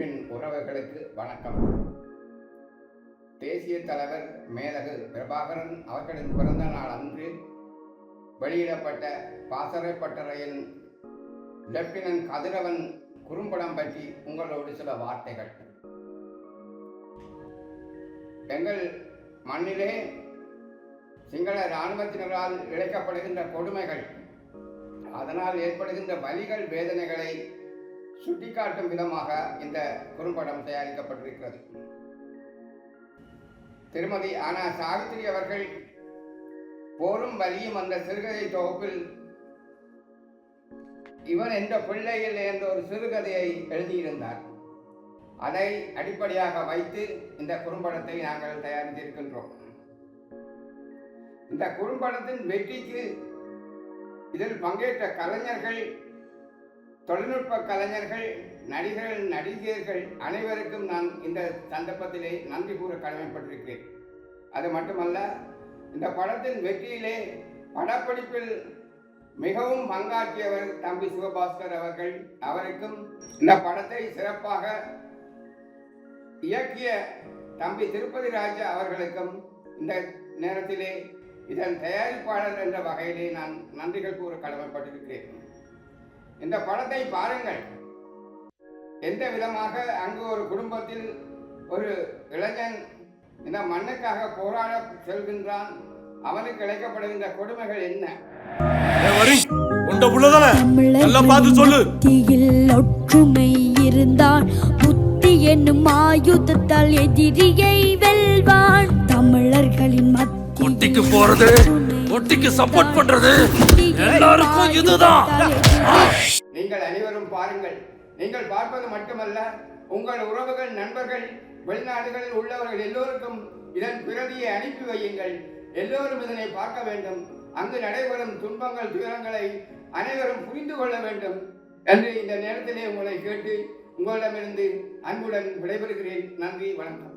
அன்பின் உறவுகளுக்கு வணக்கம். தேசிய தலைவர் மேதகு பிரபாகரன் அவர்களின் பிறந்த நாள் அன்று வெளியிடப்பட்ட பாசறை பட்டறையின் லெப்டினன்ட் கதிரவன் குறும்படம் பற்றி உங்களோடு சில வார்த்தைகள். எங்கள் மண்ணிலே சிங்கள இராணுவத்தினரால் இழைக்கப்படுகின்ற கொடுமைகள், அதனால் ஏற்படுகின்ற வலிகள், வேதனைகளை சுட்டிக்காட்டும் விதமாக இந்த குறும்படம் தயாரிக்கப்பட்டிருக்கிறது. திருமதி ஆனா சாவித்திரி அவர்கள் போரும் வலியும் அந்த சிறுகதை தொகுப்பில் இவன் என்ற பிள்ளையில் என்ற ஒரு சிறுகதையை எழுதியிருந்தார். அதை அடிப்படையாக வைத்து இந்த குறும்படத்தை நாங்கள் தயாரித்திருக்கின்றோம். இந்த குறும்படத்தின் வெற்றிக்கு இதில் பங்கேற்ற கலைஞர்கள், தொழில்நுட்ப கலைஞர்கள், நடிகர்கள், நடிகர்கள் அனைவருக்கும் நான் இந்த சந்தர்ப்பத்திலே நன்றி கூற கடமைப்பட்டிருக்கிறேன். அது மட்டுமல்ல, இந்த படத்தின் வெற்றியிலே படப்பிடிப்பில் மிகவும் பங்காற்றியவர் தம்பி சிவபாஸ்கர் அவர்கள். அவருக்கும் இந்த படத்தை சிறப்பாக இயக்கிய தம்பி திருப்பதி ராஜா அவர்களுக்கும் இந்த நேரத்திலே இதன் தயாரிப்பாளர் என்ற வகையிலே நான் நன்றிகள் கூற கடமைப்பட்டிருக்கிறேன். இந்த படத்தை பாருங்கள். எந்த விதமாக அங்கு ஒரு குடும்பத்தில் ஒரு இளைஞன் இந்த மண்ணுக்காக போராட செல்கின்றான், அவனுக்கு இழைக்கப்படுகின்ற கொடுமைகள் என்ன? ஒற்றுமை இருந்தால் புத்தி என்னும் ஆயுதத்தால் எதிரியை வெல்வான். தமிழர்களின் ஒட்டிக்கு போறது, ஒட்டிக்கு சப்போர்ட் பண்றது எல்லாருக்கும் இதுதான். நீங்கள் அனைவரும் பாருங்கள். நீங்கள் பார்ப்பது மட்டுமல்ல, உங்கள் உறவுகள், நண்பர்கள், வெளிநாடுகளில் உள்ளவர்கள் எல்லோருக்கும் இதன் பிரதியை அனுப்பி வையுங்கள். எல்லோரும் இதனை பார்க்க வேண்டும். அங்கு நடைபெறும் துன்பங்கள், துயரங்களை அனைவரும் புரிந்து கொள்ள வேண்டும் என்று இந்த நேரத்திலே உங்களை கேட்டு உங்களிடமிருந்து அன்புடன் விடைபெறுகிறேன். நன்றி, வணக்கம்.